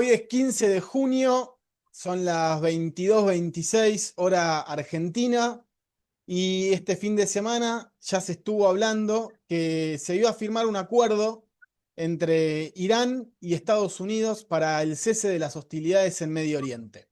Hoy es 15 de junio, son las 22:26 hora argentina, y este fin de semana ya se estuvo hablando que se iba a firmar un acuerdo entre Irán y Estados Unidos para el cese de las hostilidades en Medio Oriente.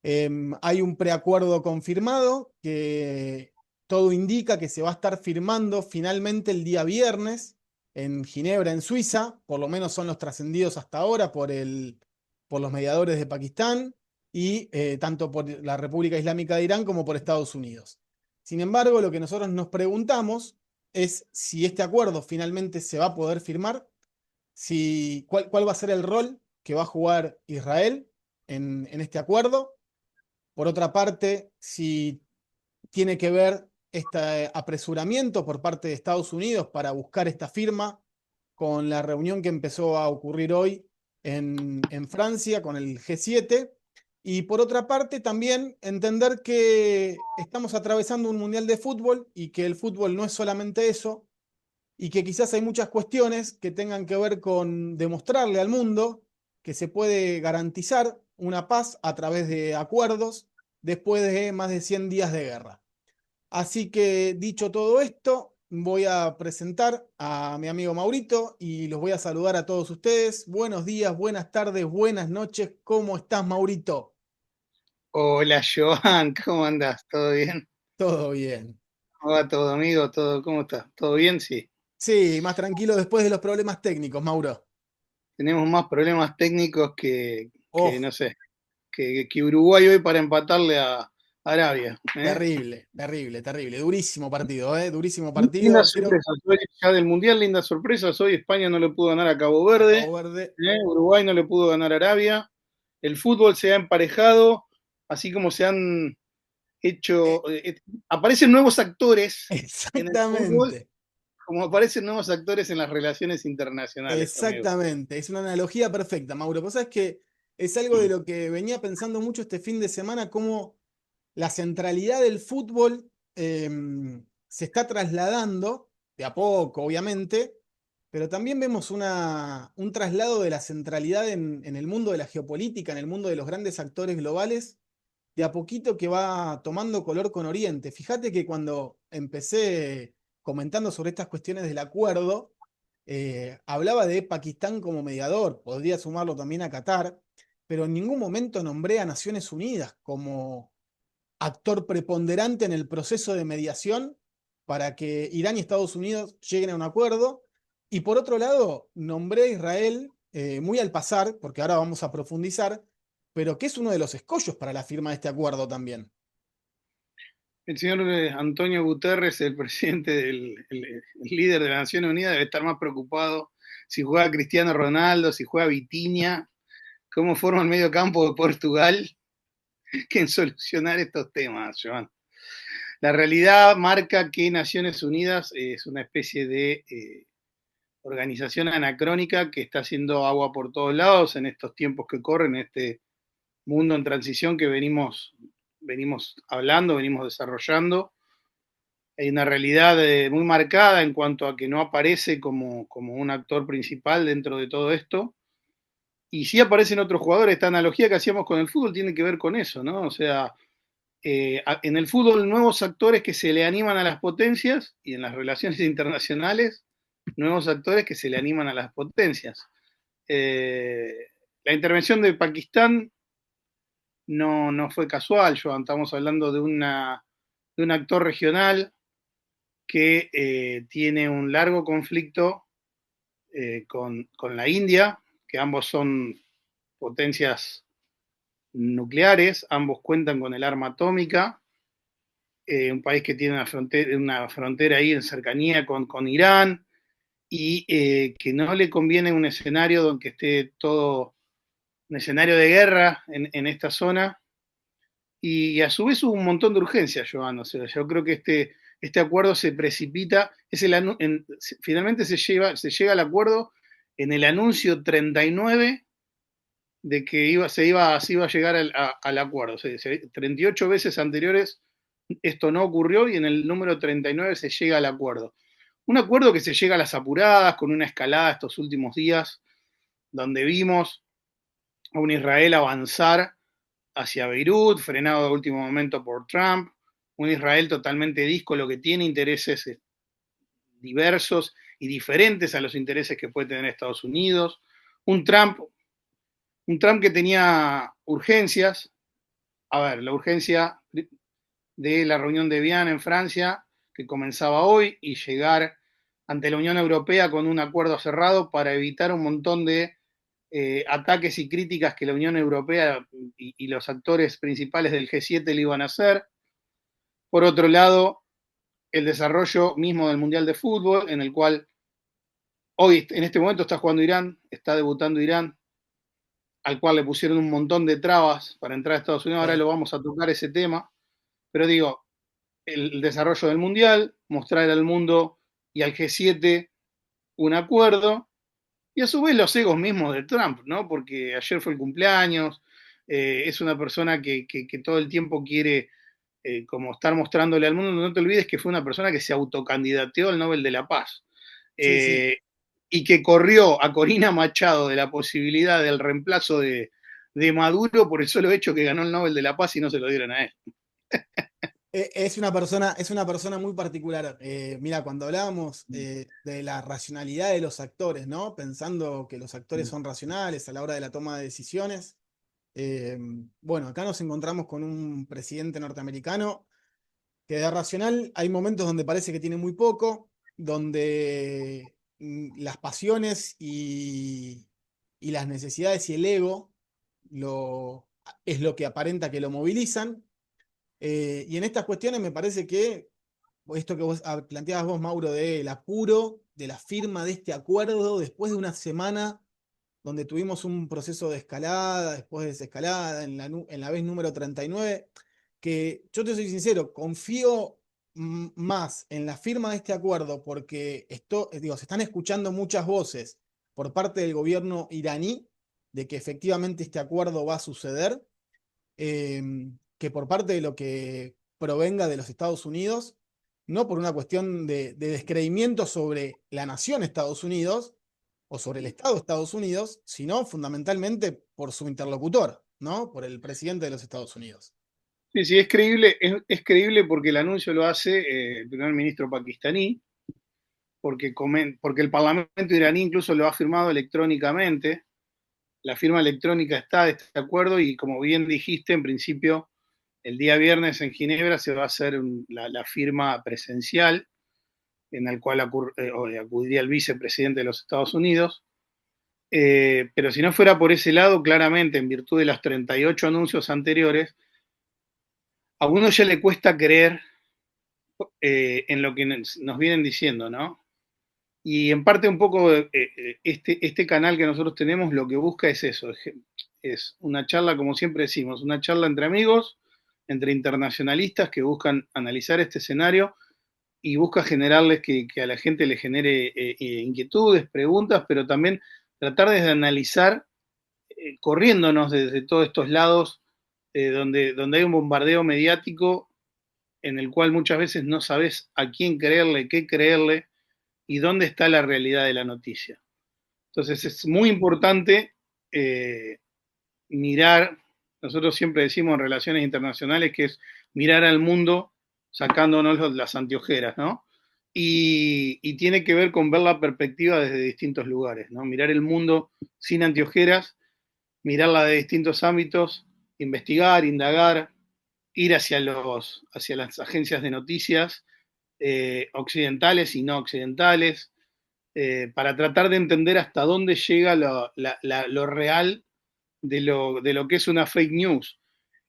Hay un preacuerdo confirmado que todo indica que se va a estar firmando finalmente el día viernes en Ginebra, en Suiza. Por lo menos son los trascendidos hasta ahora por los mediadores de Pakistán y tanto por la República Islámica de Irán como por Estados Unidos. Sin embargo, lo que nosotros nos preguntamos es si este acuerdo finalmente se va a poder firmar, cuál va a ser el rol que va a jugar Israel en este acuerdo. Por otra parte, si tiene que ver este apresuramiento por parte de Estados Unidos para buscar esta firma con la reunión que empezó a ocurrir hoy en Francia con el G7. Y por otra parte, también entender que estamos atravesando un mundial de fútbol y que el fútbol no es solamente eso, y que quizás hay muchas cuestiones que tengan que ver con demostrarle al mundo que se puede garantizar una paz a través de acuerdos después de más de 100 días de guerra. Así que dicho todo esto, voy a presentar a mi amigo Maurito y los voy a saludar a todos ustedes. Buenos días, buenas tardes, buenas noches. ¿Cómo estás, Maurito? Hola Joan, ¿cómo andás? ¿Todo bien? Todo bien. ¿Cómo va todo, amigo? ¿Cómo estás? ¿Todo bien? Sí. Sí, más tranquilo después de los problemas técnicos, Mauro. Tenemos más problemas técnicos que Oh, no sé, que Uruguay hoy para empatarle a Arabia. ¿Eh? terrible, terrible, terrible. Durísimo partido, ¿eh? Durísimo Lindas partido. Creo sorpresas. Hoy, ya del Mundial, lindas sorpresas. Hoy España no le pudo ganar a Cabo a Verde. Cabo Verde. Uruguay no le pudo ganar a Arabia. El fútbol se ha emparejado, así como se han Eh, hecho. Aparecen nuevos actores en el fútbol, exactamente, como aparecen nuevos actores en las relaciones internacionales, amigo. exactamente. Es una analogía perfecta, Mauro. Vos sabés que es algo de Mm. lo que venía pensando mucho este fin de semana, cómo la centralidad del fútbol se está trasladando, de a poco, obviamente, pero también vemos un traslado de la centralidad en el mundo de la geopolítica, en el mundo de los grandes actores globales de a poquito que va tomando color con Oriente. Fíjate que cuando empecé comentando sobre estas cuestiones del acuerdo, hablaba de Pakistán como mediador, podría sumarlo también a Qatar, pero en ningún momento nombré a Naciones Unidas como actor preponderante en el proceso de mediación para que Irán y Estados Unidos lleguen a un acuerdo. Y por otro lado, nombré a Israel muy al pasar, porque ahora vamos a profundizar, pero que es uno de los escollos para la firma de este acuerdo también. El señor Antonio Guterres, el presidente el líder de la Naciones Unidas, debe estar más preocupado si juega Cristiano Ronaldo, si juega Vitinha, cómo forma el medio campo de Portugal, que en solucionar estos temas, Joan. La realidad marca que Naciones Unidas es una especie de organización anacrónica que está haciendo agua por todos lados en estos tiempos que corren, en este mundo en transición que venimos hablando, venimos desarrollando. Hay una realidad muy marcada en cuanto a que no aparece como un actor principal dentro de todo esto. Y sí aparecen otros jugadores. Esta analogía que hacíamos con el fútbol tiene que ver con eso, ¿no? O sea, en el fútbol nuevos actores que se le animan a las potencias y en las relaciones internacionales nuevos actores que se le animan a las potencias. Eh, la intervención de Pakistán no fue casual, Joan. Estamos hablando de un actor regional que tiene un largo conflicto con la India, que ambos son potencias nucleares, ambos cuentan con el arma atómica, un país que tiene una frontera ahí en cercanía con Irán, y que no le conviene un escenario donde esté todo un escenario de guerra en esta zona, y a su vez hubo un montón de urgencias, Joan. O sea, yo creo que este acuerdo se precipita, finalmente se llega al acuerdo en el anuncio 39 de que se iba a llegar al acuerdo. O sea, 38 veces anteriores esto no ocurrió y en el número 39 se llega al acuerdo. Un acuerdo que se llega a las apuradas, con una escalada estos últimos días, donde vimos a un Israel avanzar hacia Beirut, frenado de último momento por Trump, un Israel totalmente díscolo que tiene intereses diversos y diferentes a los intereses que puede tener Estados Unidos, un Trump, un Trump que tenía urgencias, a ver, la urgencia de la reunión de Viana en Francia, que comenzaba hoy, y llegar ante la Unión Europea con un acuerdo cerrado para evitar un montón de ataques y críticas que la Unión Europea y los actores principales del G7 le iban a hacer. Por otro lado, el desarrollo mismo del Mundial de Fútbol, en el cual hoy, en este momento, está jugando Irán, está debutando Irán, al cual le pusieron un montón de trabas para entrar a Estados Unidos. Ahora lo vamos a tocar ese tema. Pero digo, el desarrollo del Mundial, mostrar al mundo y al G7 un acuerdo, y a su vez los egos mismos de Trump, ¿no? Porque ayer fue el cumpleaños, es una persona que todo el tiempo quiere como estar mostrándole al mundo. No te olvides que fue una persona que se autocandidateó al Nobel de la Paz. Sí, sí. Eh, y que corrió a Corina Machado de la posibilidad del reemplazo de Maduro por el solo hecho que ganó el Nobel de la Paz y no se lo dieron a él. Es una persona muy particular. Mira, cuando hablábamos de la racionalidad de los actores, ¿no? Pensando que los actores son racionales a la hora de la toma de decisiones. eh, bueno, acá nos encontramos con un presidente norteamericano que de racional hay momentos donde parece que tiene muy poco, donde las pasiones y las necesidades y el ego lo, es lo que aparenta que lo movilizan. Y en estas cuestiones me parece que esto que vos planteabas vos, Mauro, del apuro, de la firma de este acuerdo, después de una semana donde tuvimos un proceso de escalada, después de desescalada, en la vez número 39, que yo te soy sincero, confío más en la firma de este acuerdo porque digo, se están escuchando muchas voces por parte del gobierno iraní de que efectivamente este acuerdo va a suceder, que por parte de lo que provenga de los Estados Unidos, no por una cuestión de descreimiento sobre la nación Estados Unidos o sobre el Estado de Estados Unidos, sino fundamentalmente por su interlocutor, ¿no? Por el presidente de los Estados Unidos. Sí, sí, es creíble porque el anuncio lo hace el primer ministro pakistaní, porque el Parlamento iraní incluso lo ha firmado electrónicamente. La firma electrónica está de este acuerdo y como bien dijiste, en principio, el día viernes en Ginebra se va a hacer la firma presencial en el cual acudiría el vicepresidente de los Estados Unidos. Pero si no fuera por ese lado, claramente, en virtud de los 38 anuncios anteriores, a uno ya le cuesta creer en lo que nos vienen diciendo, ¿no? Y en parte un poco este canal que nosotros tenemos lo que busca es eso, es una charla, como siempre decimos, una charla entre amigos, entre internacionalistas que buscan analizar este escenario y busca generarles que a la gente le genere inquietudes, preguntas, pero también tratar de analizar, corriéndonos desde todos estos lados donde hay un bombardeo mediático en el cual muchas veces no sabes a quién creerle, qué creerle y dónde está la realidad de la noticia. Entonces es muy importante eh, mirar, nosotros siempre decimos en relaciones internacionales que es mirar al mundo sacándonos las anteojeras, ¿no? Y tiene que ver con ver la perspectiva desde distintos lugares, ¿no? Mirar el mundo sin anteojeras, mirarla de distintos ámbitos, investigar, indagar, ir hacia las agencias de noticias occidentales y no occidentales, para tratar de entender hasta dónde llega lo real de lo que es una fake news.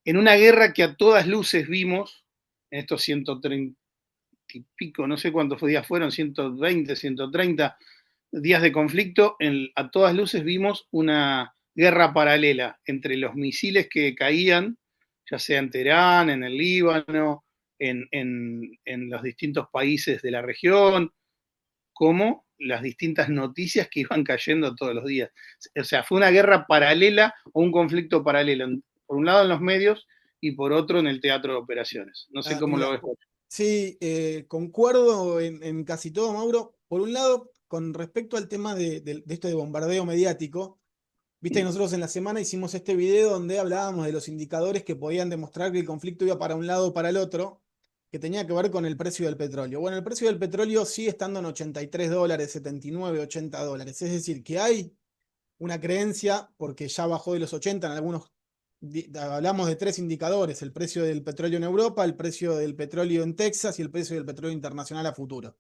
En una guerra que a todas luces vimos, en estos 130 y pico, no sé cuántos días fueron, 120, 130 días de conflicto, a todas luces vimos una guerra paralela entre los misiles que caían, ya sea en Teherán, en el Líbano, en los distintos países de la región, como las distintas noticias que iban cayendo todos los días. O sea, fue una guerra paralela o un conflicto paralelo, por un lado en los medios y por otro en el teatro de operaciones. No sé cómo lo Mira, ves. sí, concuerdo en casi todo, Mauro. Por un lado, con respecto al tema de esto de bombardeo mediático, Viste que nosotros en la semana hicimos este video donde hablábamos de los indicadores que podían demostrar que el conflicto iba para un lado o para el otro, que tenía que ver con el precio del petróleo. Bueno, el precio del petróleo sigue estando en $83, 79, $80. Es decir, que hay una creencia, porque ya bajó de los 80 en algunos, hablamos de tres indicadores: el precio del petróleo en Europa, el precio del petróleo en Texas y el precio del petróleo internacional a futuro.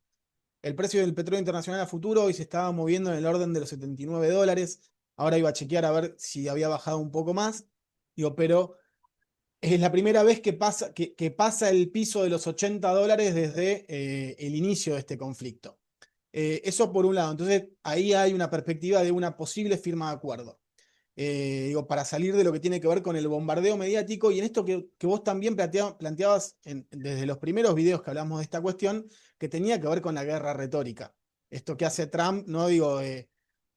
El precio del petróleo internacional a futuro hoy se estaba moviendo en el orden de los $79. Ahora iba a chequear a ver si había bajado un poco más. Digo, pero es la primera vez que pasa el piso de los $80 desde el inicio de este conflicto. Eso por un lado. Entonces, ahí hay una perspectiva de una posible firma de acuerdo. Digo, para salir de lo que tiene que ver con el bombardeo mediático y en esto que vos también planteabas desde los primeros videos que hablamos de esta cuestión, que tenía que ver con la guerra retórica. Esto que hace Trump, no digo,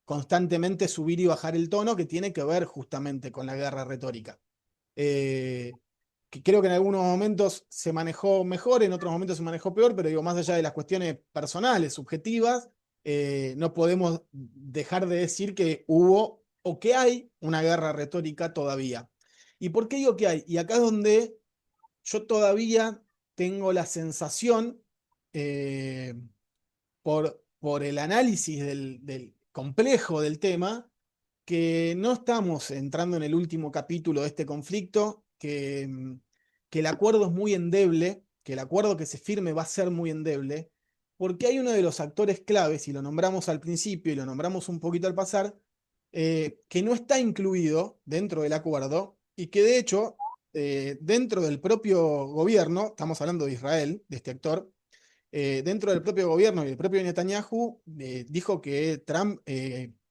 constantemente subir y bajar el tono, que tiene que ver justamente con la guerra retórica. Eh, que creo que en algunos momentos se manejó mejor, en otros momentos se manejó peor, pero digo, más allá de las cuestiones personales, subjetivas, no podemos dejar de decir que hubo o que hay una guerra retórica todavía. ¿Y por qué digo que hay? Y acá es donde yo todavía tengo la sensación, eh, por el análisis del complejo del tema, que no estamos entrando en el último capítulo de este conflicto, que el acuerdo es muy endeble, que el acuerdo que se firme va a ser muy endeble, porque hay uno de los actores claves, y lo nombramos al principio y lo nombramos un poquito al pasar, que no está incluido dentro del acuerdo y que de hecho, dentro del propio gobierno, estamos hablando de Israel, de este actor, dentro del propio gobierno y el propio Netanyahu, dijo que Trump,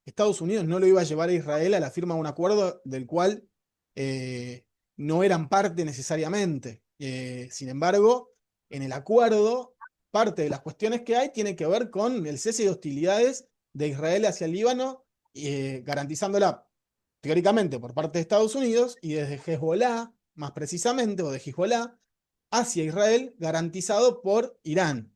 Estados Unidos no lo iba a llevar a Israel a la firma de un acuerdo del cual eh, no eran parte necesariamente. Sin embargo, en el acuerdo, parte de las cuestiones que hay tiene que ver con el cese de hostilidades de Israel hacia el Líbano, garantizándola teóricamente por parte de Estados Unidos, y desde Hezbollah, más precisamente, o de Hezbollah, hacia Israel, garantizado por Irán.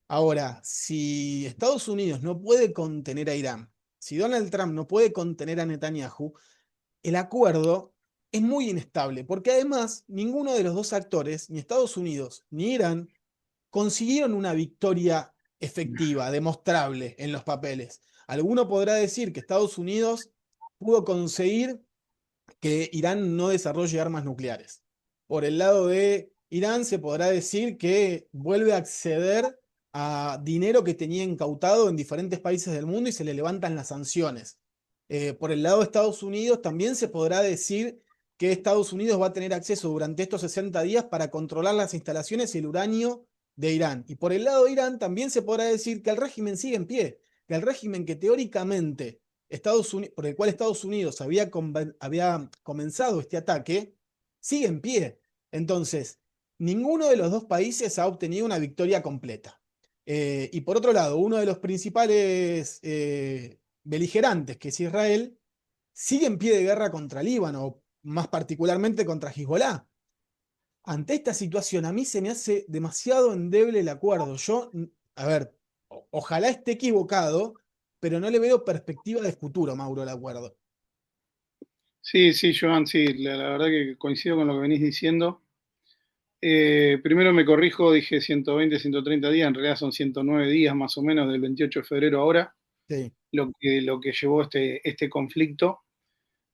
Ahora, si Estados Unidos no puede contener a Irán, si Donald Trump no puede contener a Netanyahu, el acuerdo es muy inestable, porque además ninguno de los dos actores, ni Estados Unidos ni Irán, consiguieron una victoria efectiva, demostrable en los papeles. Alguno podrá decir que Estados Unidos pudo conseguir que Irán no desarrolle armas nucleares. Por el lado de Irán se podrá decir que vuelve a acceder a dinero que tenía incautado en diferentes países del mundo y se le levantan las sanciones. Por el lado de Estados Unidos también se podrá decir que Estados Unidos va a tener acceso durante estos 60 días para controlar las instalaciones y el uranio de Irán. Y por el lado de Irán también se podrá decir que el régimen sigue en pie, que el régimen que teóricamente por el cual Estados Unidos había comenzado este ataque, sigue en pie. Entonces, ninguno de los dos países ha obtenido una victoria completa. Y por otro lado, uno de los principales beligerantes, que es Israel, sigue en pie de guerra contra Líbano, más particularmente contra Hezbollah. Ante esta situación, a mí se me hace demasiado endeble el acuerdo. Yo, a ver, ojalá esté equivocado, pero no le veo perspectiva de futuro, Mauro, al acuerdo. Sí, sí, Joan, sí, la verdad que coincido con lo que venís diciendo. Primero me corrijo, dije 120, 130 días, en realidad son 109 días más o menos del 28 de febrero ahora, Sí. lo que llevó este conflicto.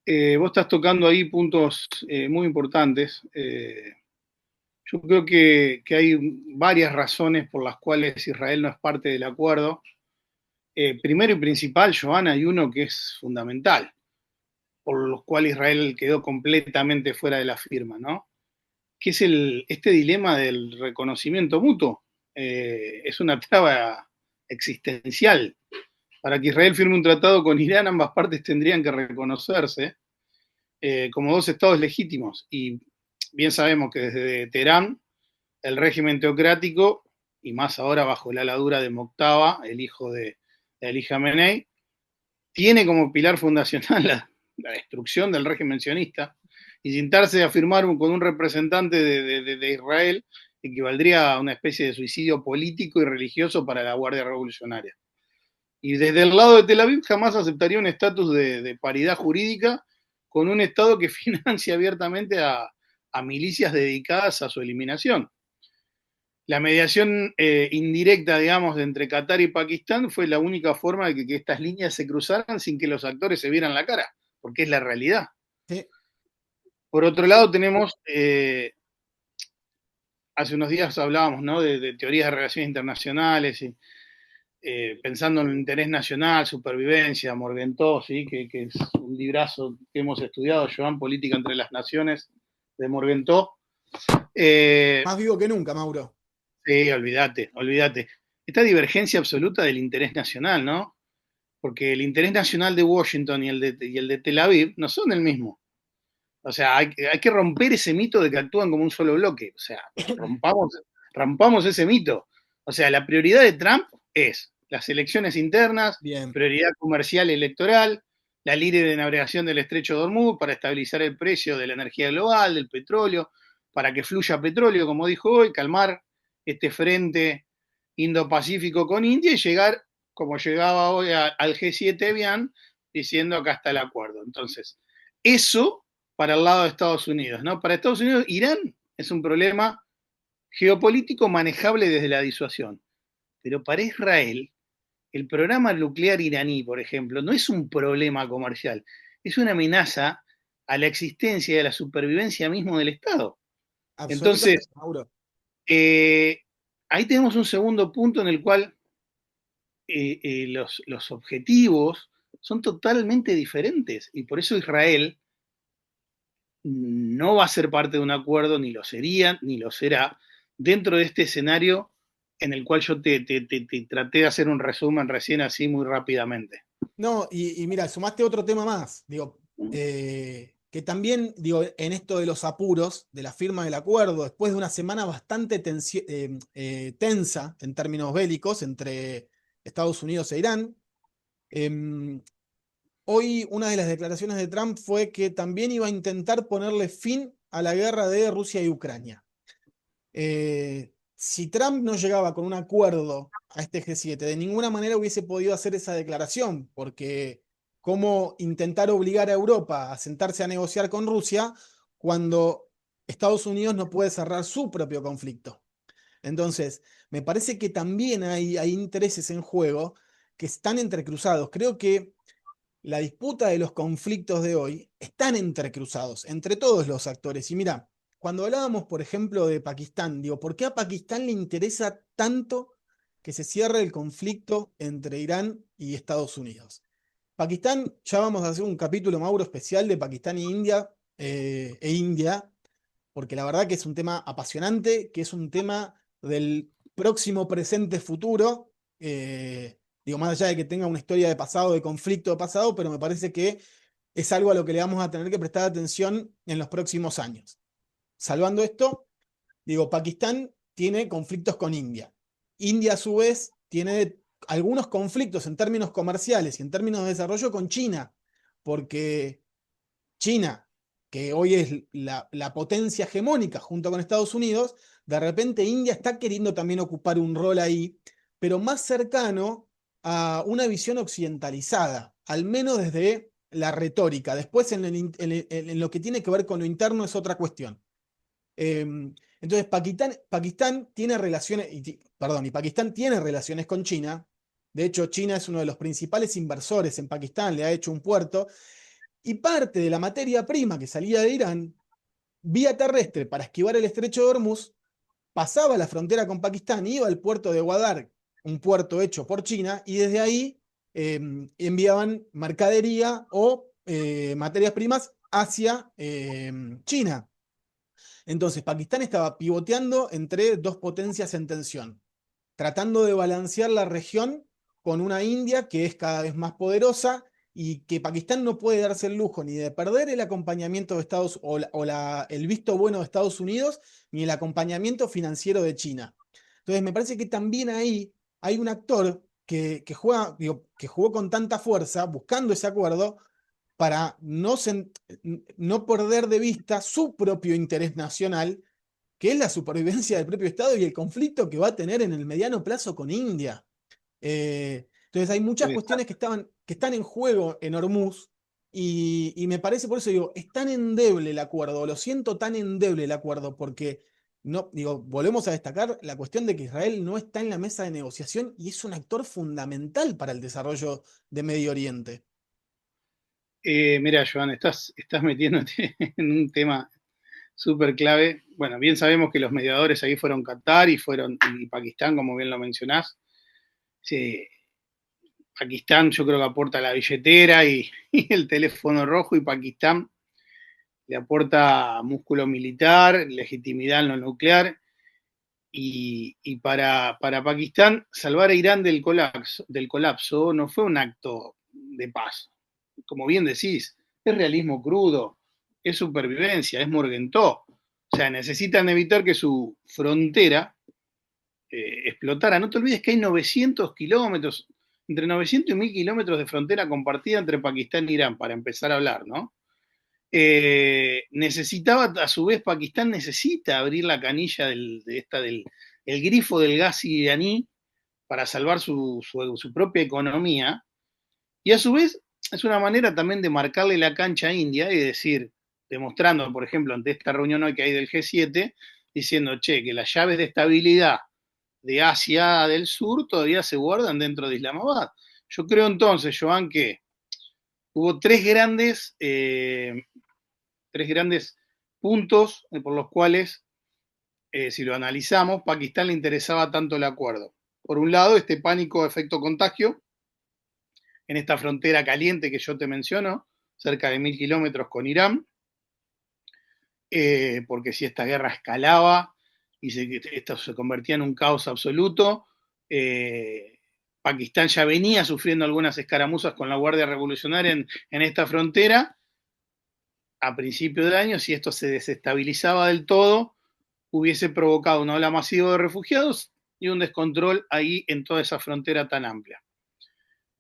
Vos estás tocando ahí puntos muy importantes. Yo creo que hay varias razones por las cuales Israel no es parte del acuerdo. Primero y principal, Joana, hay uno que es fundamental, por los cuales Israel quedó completamente fuera de la firma, ¿no? Que es este dilema del reconocimiento mutuo. Es una traba existencial. Para que Israel firme un tratado con Irán, ambas partes tendrían que reconocerse como dos estados legítimos. Y bien sabemos que desde Teherán, el régimen teocrático, y más ahora bajo la aladura de Moctava, el hijo de Ali Khamenei, tiene como pilar fundacional la destrucción del régimen sionista, y sentarse a firmar con un representante de Israel equivaldría a una especie de suicidio político y religioso para la Guardia Revolucionaria. Y desde el lado de Tel Aviv jamás aceptaría un estatus de paridad jurídica con un Estado que financia abiertamente a milicias dedicadas a su eliminación. La mediación indirecta, digamos, de entre Qatar y Pakistán fue la única forma de que estas líneas se cruzaran sin que los actores se vieran la cara, porque es la realidad. Sí, Por otro sí, lado, tenemos, hace unos días hablábamos, ¿no?, de teorías de relaciones internacionales, y, pensando en el interés nacional, supervivencia, Morgenthau, ¿sí?, que es un librazo que hemos estudiado, Joan, Política entre las Naciones, de Morgenthau. más vivo que nunca, Mauro. Sí, olvídate, olvídate. Esta divergencia absoluta del interés nacional, ¿no? Porque el interés nacional de Washington y el de Tel Aviv no son el mismo. O sea, hay que romper ese mito de que actúan como un solo bloque. O sea, rompamos ese mito. O sea, la prioridad de Trump es las elecciones internas, Bien. prioridad comercial y electoral, la libre navegación del estrecho de Hormuz para estabilizar el precio de la energía global, del petróleo, para que fluya petróleo, como dijo hoy, calmar este frente Indo-Pacífico con India y llegar, como llegaba hoy, al G7 Evian, diciendo acá está el acuerdo. Entonces, eso para el lado de Estados Unidos, ¿no? Para Estados Unidos, Irán es un problema geopolítico manejable desde la disuasión. Pero para Israel, el programa nuclear iraní, por ejemplo, no es un problema comercial, es una amenaza a la existencia y a la supervivencia mismo del Estado. Absolutamente, Entonces, Mauro. eh, ahí tenemos un segundo punto en el cual los objetivos son totalmente diferentes y por eso Israel no va a ser parte de un acuerdo, ni lo sería, ni lo será, dentro de este escenario en el cual yo te traté de hacer un resumen recién así muy rápidamente. No, y mira, sumaste otro tema más. Digo, que también, digo, en esto de los apuros, de la firma del acuerdo, después de una semana bastante tensa en términos bélicos entre Estados Unidos e Irán, em, hoy una de las declaraciones de Trump fue que también iba a intentar ponerle fin a la guerra de Rusia y Ucrania. Si Trump no llegaba con un acuerdo a este G7, de ninguna manera hubiese podido hacer esa declaración, porque cómo intentar obligar a Europa a sentarse a negociar con Rusia cuando Estados Unidos no puede cerrar su propio conflicto. Entonces, me parece que también hay intereses en juego que están entrecruzados. Creo que la disputa de los conflictos de hoy están entrecruzados entre todos los actores. Y mira, cuando hablábamos, por ejemplo, de Pakistán, digo, ¿por qué a Pakistán le interesa tanto que se cierre el conflicto entre Irán y Estados Unidos? Pakistán, ya vamos a hacer un capítulo, Mauro, especial de Pakistán e India, porque la verdad que es un tema apasionante, que es un tema del próximo presente futuro. Digo, más allá de que tenga una historia de pasado, de conflicto de pasado, pero me parece que es algo a lo que le vamos a tener que prestar atención en los próximos años. Salvando esto, digo, Pakistán tiene conflictos con India. India, a su vez, tiene algunos conflictos en términos comerciales y en términos de desarrollo con China, porque China, que hoy es la potencia hegemónica junto con Estados Unidos, de repente India está queriendo también ocupar un rol ahí, pero más cercano a una visión occidentalizada, al menos desde la retórica. Después en lo que tiene que ver con lo interno es otra cuestión. Eh, entonces, Pakistán tiene relaciones, y Pakistán tiene relaciones con China. De hecho, China es uno de los principales inversores en Pakistán, le ha hecho un puerto, y parte de la materia prima que salía de Irán, vía terrestre para esquivar el estrecho de Hormuz, pasaba la frontera con Pakistán, iba al puerto de Gwadar, un puerto hecho por China, y desde ahí enviaban mercadería o materias primas hacia China. Entonces, Pakistán estaba pivoteando entre dos potencias en tensión, tratando de balancear la región con una India que es cada vez más poderosa y que Pakistán no puede darse el lujo ni de perder el acompañamiento de Estados el visto bueno de Estados Unidos ni el acompañamiento financiero de China. Entonces me parece que también ahí hay un actor que juega, digo, que jugó con tanta fuerza buscando ese acuerdo para no perder de vista su propio interés nacional, que es la supervivencia del propio Estado y el conflicto que va a tener en el mediano plazo con India. Entonces hay muchas cuestiones que están en juego en Hormuz y me parece, por eso digo, es tan endeble el acuerdo, lo siento tan endeble el acuerdo, porque no, digo, volvemos a destacar la cuestión de que Israel no está en la mesa de negociación y es un actor fundamental para el desarrollo de Medio Oriente. Mira, Joan, estás metiéndote en un tema súper clave. Bueno, bien sabemos que los mediadores ahí fueron Qatar y Pakistán, como bien lo mencionás. Sí, Pakistán yo creo que aporta la billetera y el teléfono rojo, y Pakistán le aporta músculo militar, legitimidad en lo nuclear, y para Pakistán salvar a Irán del colapso no fue un acto de paz. Como bien decís, es realismo crudo, es supervivencia, es Morgenthau. O sea, necesitan evitar que su frontera explotara. No te olvides que hay 900 kilómetros, entre 900 y 1000 kilómetros de frontera compartida entre Pakistán e Irán, para empezar a hablar, ¿no? Necesitaba, a su vez, Pakistán necesita abrir la canilla del el grifo del gas iraní para salvar su propia economía, y a su vez es una manera también de marcarle la cancha a India y decir, demostrando, por ejemplo, ante esta reunión hoy que hay del G7, diciendo, che, que las llaves de estabilidad de Asia del Sur todavía se guardan dentro de Islamabad. Yo creo entonces, Joan, que hubo tres grandes puntos por los cuales, si lo analizamos, Pakistán le interesaba tanto el acuerdo. Por un lado, este pánico efecto contagio en esta frontera caliente que yo te menciono, cerca de 1000 kilómetros con Irán, porque si esta guerra escalaba y esto se convertía en un caos absoluto, Pakistán ya venía sufriendo algunas escaramuzas con la Guardia Revolucionaria en esta frontera a principio de año. Si esto se desestabilizaba del todo, hubiese provocado una ola masiva de refugiados y un descontrol ahí en toda esa frontera tan amplia.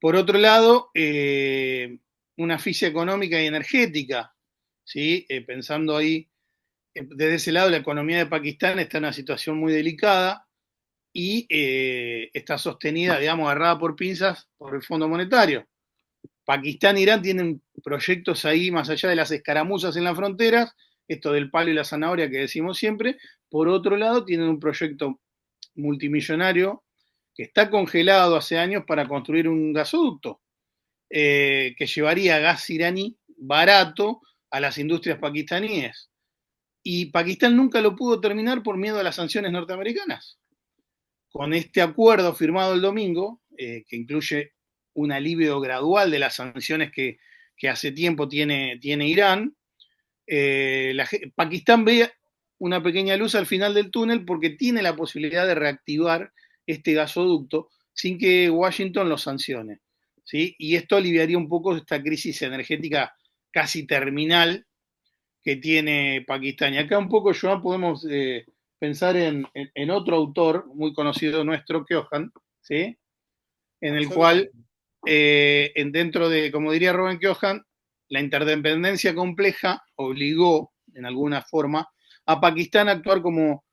Por otro lado, una asfixia económica y energética, ¿sí? Pensando ahí, desde ese lado, la economía de Pakistán está en una situación muy delicada y está sostenida, digamos, agarrada por pinzas por el Fondo Monetario. Pakistán e Irán tienen proyectos ahí más allá de las escaramuzas en las fronteras, esto del palo y la zanahoria que decimos siempre. Por otro lado, tienen un proyecto multimillonario que está congelado hace años para construir un gasoducto que llevaría gas iraní barato a las industrias pakistaníes. Y Pakistán nunca lo pudo terminar por miedo a las sanciones norteamericanas. Con este acuerdo firmado el domingo, que incluye un alivio gradual de las sanciones que hace tiempo tiene Irán, Pakistán ve una pequeña luz al final del túnel porque tiene la posibilidad de reactivar este gasoducto sin que Washington lo sancione, ¿sí? Y esto aliviaría un poco esta crisis energética casi terminal que tiene Pakistán. Y acá un poco, Joan, podemos pensar en otro autor muy conocido nuestro, Keohane, ¿sí? En el cual, Absolutamente. dentro de, como diría Robin Keohane, la interdependencia compleja obligó, en alguna forma, a Pakistán a actuar como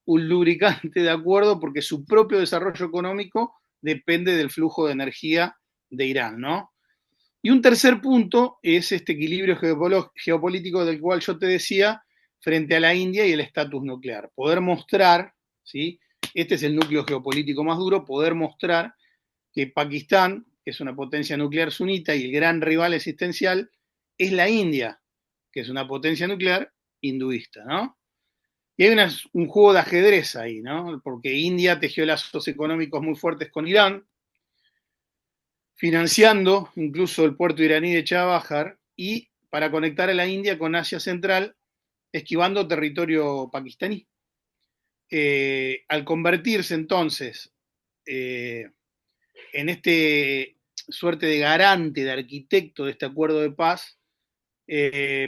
un lubricante de acuerdo, porque su propio desarrollo económico depende del flujo de energía de Irán, ¿no? Y un tercer punto es este equilibrio geopolítico del cual yo te decía frente a la India y el estatus nuclear. Poder mostrar, ¿sí? Este es el núcleo geopolítico más duro, poder mostrar que Pakistán, que es una potencia nuclear sunita y el gran rival existencial, es la India, que es una potencia nuclear hinduista, ¿no? Y hay un juego de ajedrez ahí, ¿no? Porque India tejió lazos económicos muy fuertes con Irán, financiando incluso el puerto iraní de Chabahar, y para conectar a la India con Asia Central, esquivando territorio pakistaní. Al convertirse entonces en este suerte de garante, de arquitecto de este acuerdo de paz,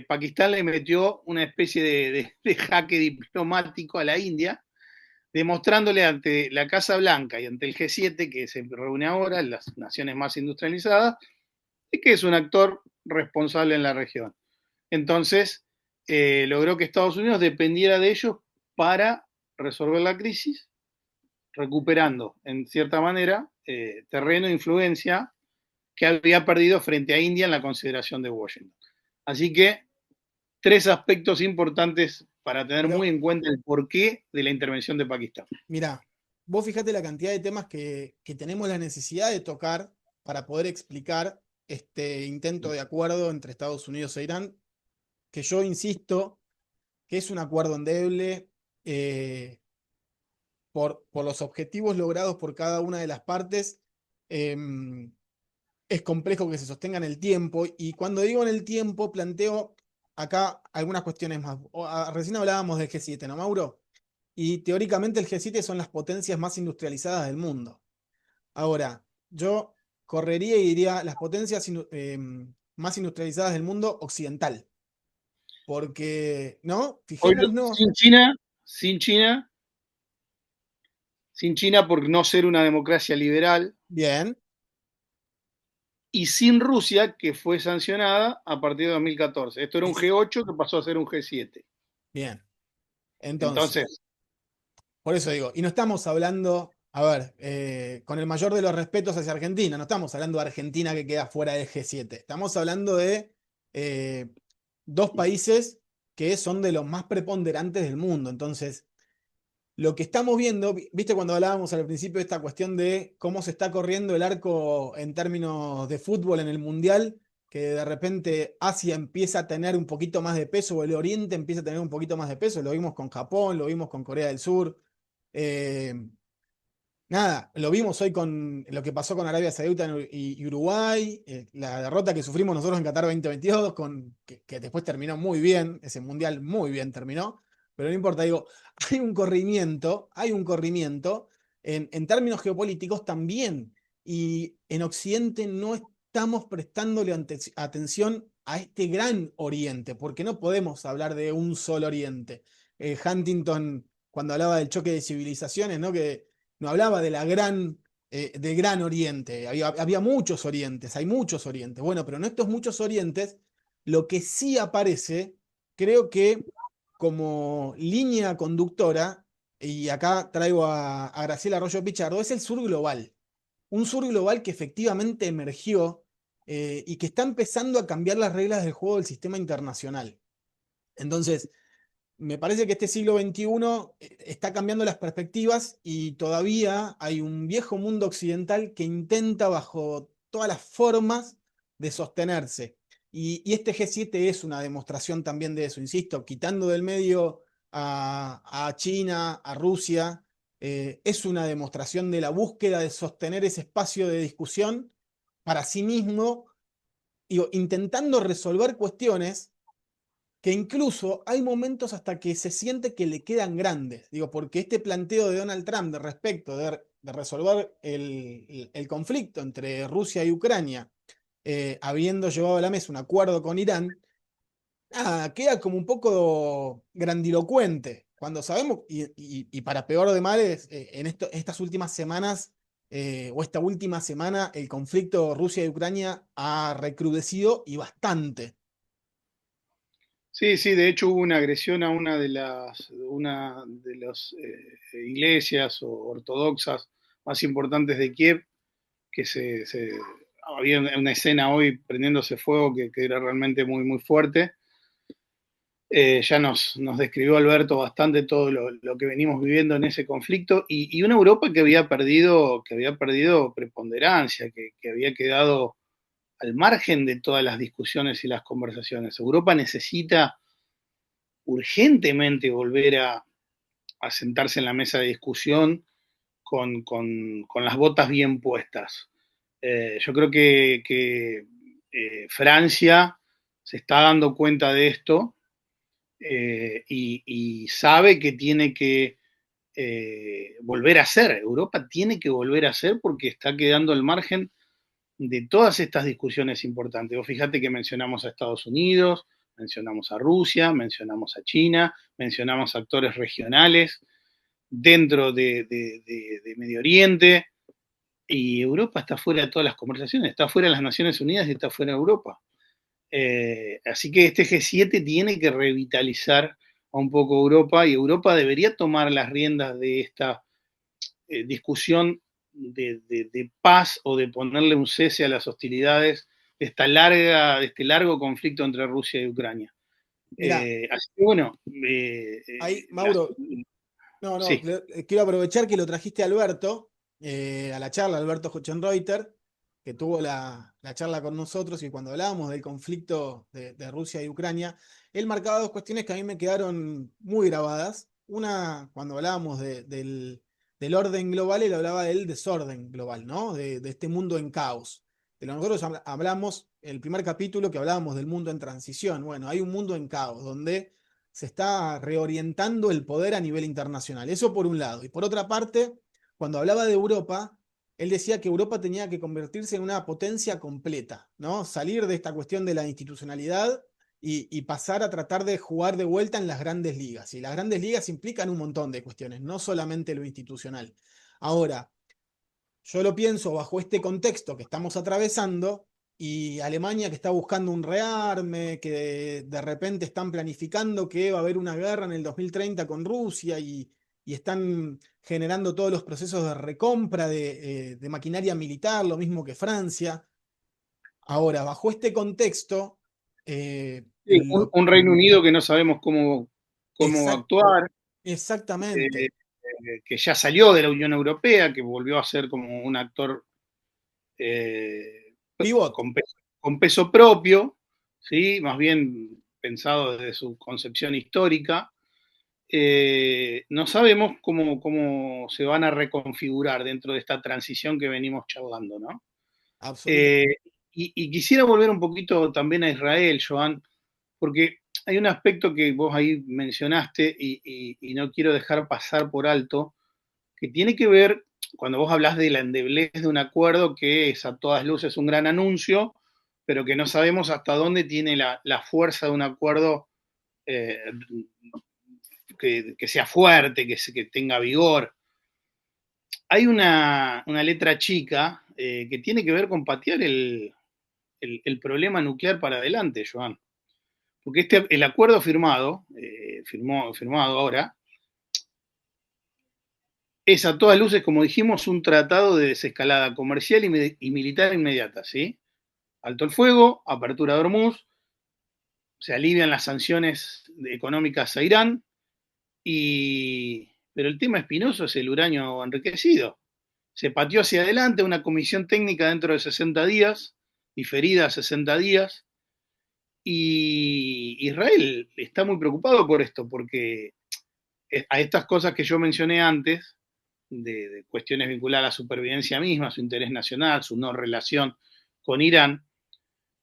Pakistán le metió una especie de jaque diplomático a la India, demostrándole ante la Casa Blanca y ante el G7, que se reúne ahora en las naciones más industrializadas, que es un actor responsable en la región. Entonces, logró que Estados Unidos dependiera de ellos para resolver la crisis, recuperando, en cierta manera, terreno de influencia que había perdido frente a India en la consideración de Washington. Así que 3 aspectos importantes para tener Pero, muy en cuenta el porqué de la intervención de Pakistán. mirá, vos fijate la cantidad de temas que tenemos la necesidad de tocar para poder explicar este intento de acuerdo entre Estados Unidos e Irán, que yo insisto que es un acuerdo endeble por los objetivos logrados por cada una de las partes. em, es complejo que se sostenga en el tiempo, y cuando digo en el tiempo, planteo acá algunas cuestiones más. Recién hablábamos del G7, ¿no, Mauro? Y teóricamente el G7 son las potencias más industrializadas del mundo. Ahora, yo correría y diría las potencias más industrializadas del mundo occidental, porque, ¿no? Hoy, Fijémonos, Sin China, sin China por no ser una democracia liberal, bien, y sin Rusia, que fue sancionada a partir de 2014. Esto era un es, G8 que pasó a ser un G7. bien. Entonces, Entonces, por eso digo, y no estamos hablando, a ver, con el mayor de los respetos hacia Argentina, no estamos hablando de Argentina que queda fuera del G7, estamos hablando de eh, dos países que son de los más preponderantes del mundo. Entonces, lo que estamos viendo, viste cuando hablábamos al principio de esta cuestión de cómo se está corriendo el arco en términos de fútbol en el Mundial, que de repente Asia empieza a tener un poquito más de peso, o el Oriente empieza a tener un poquito más de peso, lo vimos con Japón, lo vimos con Corea del Sur. Eh, Nada, lo vimos hoy con lo que pasó con Arabia Saudita y Uruguay, la derrota que sufrimos nosotros en Qatar 2022, que después terminó muy bien, ese mundial muy bien terminó, pero no importa, digo, hay un corrimiento en términos geopolíticos también, y en Occidente no estamos prestándole atención a este gran Oriente, porque no podemos hablar de un solo Oriente. Huntington, cuando hablaba del choque de civilizaciones, ¿no? Que no hablaba de del gran oriente, había muchos orientes, hay muchos orientes. Bueno, pero en estos muchos orientes, lo que sí aparece, creo que como línea conductora, y acá traigo a Graciela Arroyo Pichardo, es el sur global. Un sur global que efectivamente emergió y que está empezando a cambiar las reglas del juego del sistema internacional. Entonces, me parece que este siglo XXI está cambiando las perspectivas, y todavía hay un viejo mundo occidental que intenta bajo todas las formas de sostenerse. Y este G7 es una demostración también de eso, insisto, quitando del medio a China, a Rusia, es una demostración de la búsqueda de sostener ese espacio de discusión para sí mismo, digo, intentando resolver cuestiones que incluso hay momentos hasta que se siente que le quedan grandes. Digo, porque este planteo de Donald Trump de respecto de resolver el conflicto entre Rusia y Ucrania, habiendo llevado a la mesa un acuerdo con Irán, nada, queda como un poco grandilocuente. Cuando sabemos, y para peor de males, estas últimas semanas, o esta última semana, el conflicto Rusia y Ucrania ha recrudecido y bastante. sí, sí, de hecho hubo una agresión a una de las iglesias ortodoxas más importantes de Kiev, que había una escena hoy prendiéndose fuego que era realmente muy, muy fuerte. Ya nos describió Alberto bastante todo lo que venimos viviendo en ese conflicto, y una Europa que había perdido preponderancia, que había quedado al margen de todas las discusiones y las conversaciones. Europa necesita urgentemente volver a sentarse en la mesa de discusión con las botas bien puestas. Yo creo que Francia se está dando cuenta de esto, y sabe que tiene que volver a ser. Europa tiene que volver a ser porque está quedando al margen de todas estas discusiones importantes. Vos fíjate que mencionamos a Estados Unidos, mencionamos a Rusia, mencionamos a China, mencionamos actores regionales dentro de Medio Oriente, y Europa está fuera de todas las conversaciones, está fuera de las Naciones Unidas y está fuera de Europa. Así que este G7 tiene que revitalizar a un poco Europa, y Europa debería tomar las riendas de esta discusión de paz o de ponerle un cese a las hostilidades de este largo conflicto entre Rusia y Ucrania. Mirá, Así que bueno, ahí, Mauro, sí. quiero aprovechar que lo trajiste a Alberto, a la charla, Alberto Hochenreuter, que tuvo la charla con nosotros y cuando hablábamos del conflicto de Rusia y Ucrania, él marcaba dos cuestiones que a mí me quedaron muy grabadas. Una, cuando hablábamos del orden global, él hablaba del desorden global, ¿no? De este mundo en caos. De lo que nosotros hablamos, el primer capítulo que hablábamos del mundo en transición. Bueno, hay un mundo en caos donde se está reorientando el poder a nivel internacional. Eso por un lado. Y por otra parte, cuando hablaba de Europa, él decía que Europa tenía que convertirse en una potencia completa, ¿no? Salir de esta cuestión de la institucionalidad y pasar a tratar de jugar de vuelta en las grandes ligas. Y las grandes ligas implican un montón de cuestiones, no solamente lo institucional. Ahora, yo lo pienso bajo este contexto que estamos atravesando y Alemania que está buscando un rearme, que de repente están planificando que va a haber una guerra en el 2030 con Rusia y están generando todos los procesos de recompra de maquinaria militar, lo mismo que Francia. Ahora, bajo este contexto, Sí, un Reino Unido que no sabemos cómo exact- actuar, exactamente, que ya salió de la Unión Europea, que volvió a ser como un actor eh, pivot. con peso propio, ¿sí? Más bien pensado desde su concepción histórica. No sabemos cómo se van a reconfigurar dentro de esta transición que venimos charlando, ¿no? Absolutamente. Eh, y quisiera volver un poquito también a Israel, Joan, porque hay un aspecto que vos ahí mencionaste y no quiero dejar pasar por alto, que tiene que ver, cuando vos hablas de la endeblez de un acuerdo, que es a todas luces un gran anuncio, pero que no sabemos hasta dónde tiene la fuerza de un acuerdo eh, que sea fuerte, que tenga vigor. Hay una letra chica que tiene que ver con patear el problema nuclear para adelante, Joan. Porque el acuerdo firmado ahora, es a todas luces, como dijimos, un tratado de desescalada comercial y militar inmediata, ¿sí? Alto el fuego, apertura de Hormuz, se alivian las sanciones económicas a Irán, pero el tema espinoso es el uranio enriquecido. Se pateó hacia adelante una comisión técnica dentro de 60 días, diferida a 60 días, y Israel está muy preocupado por esto, porque a estas cosas que yo mencioné antes, de cuestiones vinculadas a la supervivencia misma, su interés nacional, su no relación con Irán,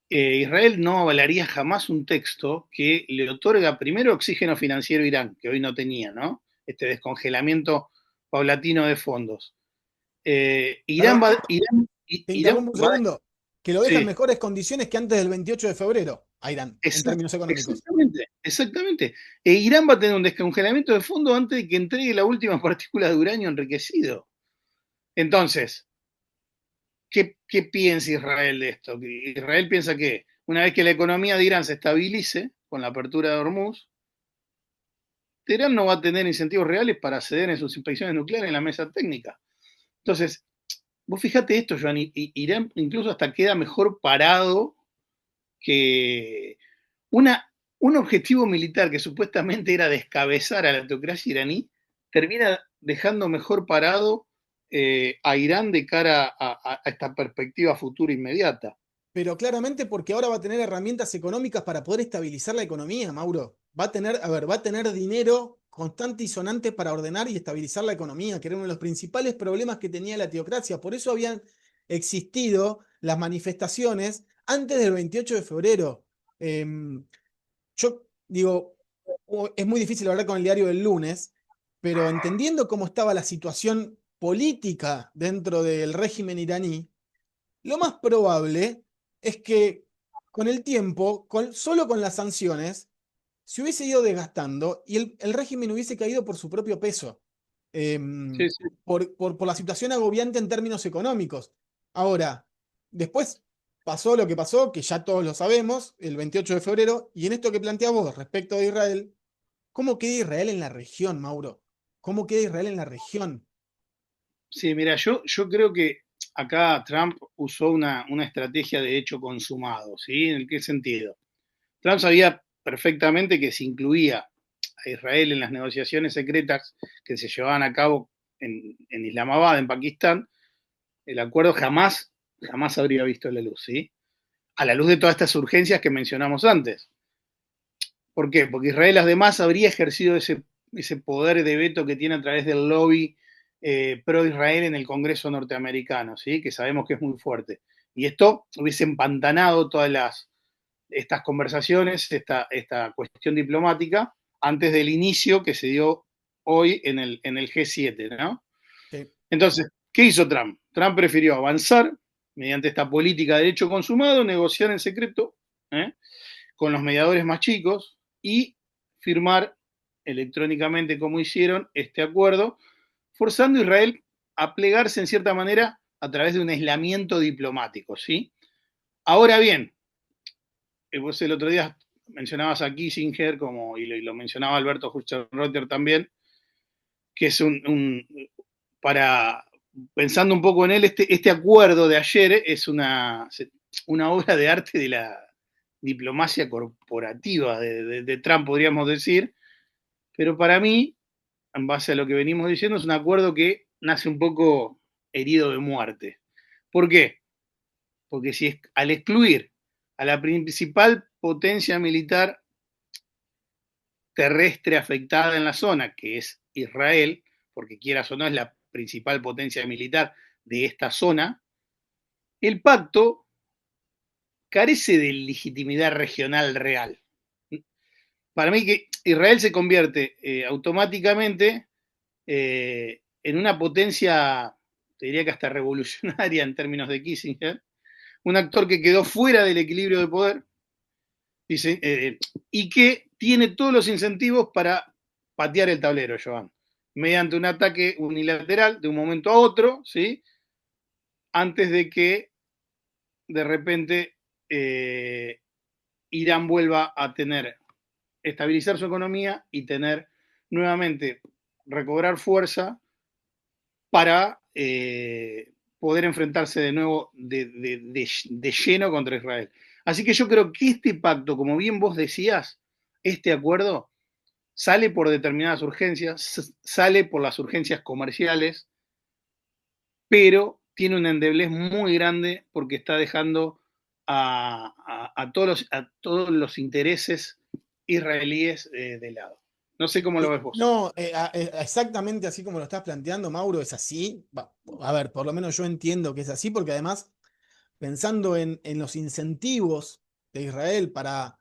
Israel no avalaría jamás un texto que le otorga primero oxígeno financiero a Irán, que hoy no tenía, ¿no? Este descongelamiento paulatino de fondos. Perdón, te Irán interrumpo un va, segundo. Que lo deja en sí, mejores condiciones que antes del 28 de febrero, a Irán, en términos económicos. exactamente, exactamente. Irán va a tener un descongelamiento de fondos antes de que entregue la última partícula de uranio enriquecido. Entonces, ¿qué piensa Israel de esto? Israel piensa que una vez que la economía de Irán se estabilice con la apertura de Hormuz, Teherán no va a tener incentivos reales para ceder en sus inspecciones nucleares en la mesa técnica. Entonces, vos fijate esto, Joan, Irán incluso hasta queda mejor parado que un objetivo militar que supuestamente era descabezar a la autocracia iraní, termina dejando mejor parado a Irán de cara a esta perspectiva futura inmediata. Pero claramente porque ahora va a tener herramientas económicas para poder estabilizar la economía, Mauro. Va a tener, a ver, va a tener dinero constante y sonante para ordenar y estabilizar la economía, que era uno de los principales problemas que tenía la teocracia. Por eso habían existido las manifestaciones antes del 28 de febrero. Yo digo, es muy difícil hablar con el diario del lunes, pero entendiendo cómo estaba la situación política dentro del régimen iraní, lo más probable es que con el tiempo, solo con las sanciones, se hubiese ido desgastando y el régimen hubiese caído por su propio peso, Sí, sí. por la situación agobiante en términos económicos. Ahora, después pasó lo que pasó, que ya todos lo sabemos, el 28 de febrero, y en esto que planteas vos respecto de Israel, ¿cómo queda Israel en la región, Mauro? ¿Cómo queda Israel en la región? Sí, mira, yo creo que acá Trump usó una estrategia de hecho consumado, ¿sí? ¿En qué sentido? Trump sabía perfectamente que si incluía a Israel en las negociaciones secretas que se llevaban a cabo en Islamabad, en Pakistán, el acuerdo jamás habría visto la luz, ¿sí? A la luz de todas estas urgencias que mencionamos antes. ¿Por qué? Porque Israel además habría ejercido ese poder de veto que tiene a través del lobby pro-Israel en el Congreso norteamericano, ¿sí? Que sabemos que es muy fuerte. Y esto hubiese empantanado todas estas conversaciones, esta cuestión diplomática, antes del inicio que se dio hoy en el G7, ¿no? Sí. Entonces, ¿qué hizo Trump? Trump prefirió avanzar mediante esta política de hecho consumado, negociar en secreto, ¿eh? Con los mediadores más chicos y firmar electrónicamente, como hicieron, este acuerdo, forzando a Israel a plegarse en cierta manera a través de un aislamiento diplomático, ¿sí? Ahora bien, vos el otro día mencionabas a Kissinger, y lo mencionaba Alberto Hüchter también, que es para, pensando un poco en él, este acuerdo de ayer es una obra de arte de la diplomacia corporativa de Trump, podríamos decir, pero para mí, en base a lo que venimos diciendo, es un acuerdo que nace un poco herido de muerte. ¿Por qué? Porque si es, al excluir a la principal potencia militar terrestre afectada en la zona, que es Israel, porque quieras o no es la principal potencia militar de esta zona, el pacto carece de legitimidad regional real. Para mí que Israel se convierte automáticamente en una potencia, te diría que hasta revolucionaria en términos de Kissinger, un actor que quedó fuera del equilibrio de poder dice, y que tiene todos los incentivos para patear el tablero, Joan, mediante un ataque unilateral de un momento a otro, ¿sí? Antes de que de repente Irán vuelva a estabilizar su economía y tener nuevamente, recobrar fuerza para poder enfrentarse de nuevo de lleno contra Israel. Así que yo creo que este pacto, como bien vos decías, este acuerdo sale por determinadas urgencias, sale por las urgencias comerciales, pero tiene una endeblez muy grande porque está dejando a todos los intereses israelíes de lado. No sé cómo lo ves vos. No, exactamente así como lo estás planteando, Mauro, es así. A ver, por lo menos yo entiendo que es así, porque además, pensando en los incentivos de Israel para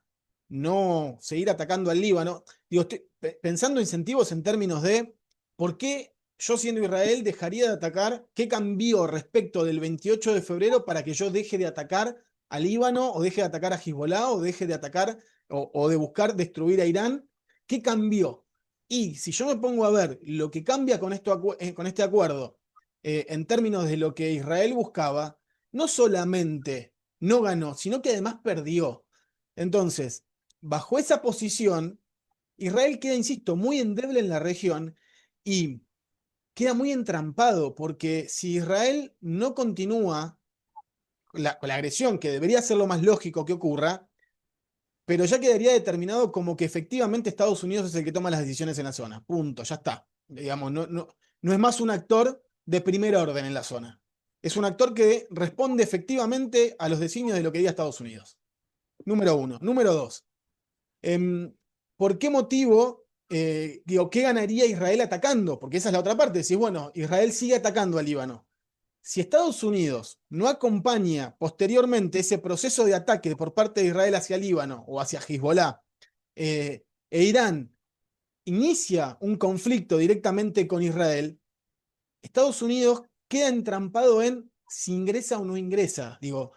no seguir atacando al Líbano, digo, estoy pensando incentivos en términos de por qué yo siendo Israel dejaría de atacar, qué cambió respecto del 28 de febrero para que yo deje de atacar al Líbano o deje de atacar a Hezbollah o deje de atacar o de buscar destruir a Irán. ¿Qué cambió? Y si yo me pongo a ver lo que cambia con este acuerdo en términos de lo que Israel buscaba, no solamente no ganó, sino que además perdió. Entonces, bajo esa posición, Israel queda, insisto, muy endeble en la región y queda muy entrampado, porque si Israel no continúa con la agresión, que debería ser lo más lógico que ocurra, pero ya quedaría determinado como que efectivamente Estados Unidos es el que toma las decisiones en la zona. Punto, ya está. Digamos, no es más un actor de primer orden en la zona. Es un actor que responde efectivamente a los designios de lo que diga Estados Unidos. Número uno. Número dos. ¿Por qué motivo, digo, qué ganaría Israel atacando? Porque esa es la otra parte. Decís, bueno, Israel sigue atacando al Líbano. Si Estados Unidos no acompaña posteriormente ese proceso de ataque por parte de Israel hacia Líbano o hacia Hezbollah, e Irán inicia un conflicto directamente con Israel, Estados Unidos queda entrampado en si ingresa o no ingresa. Digo,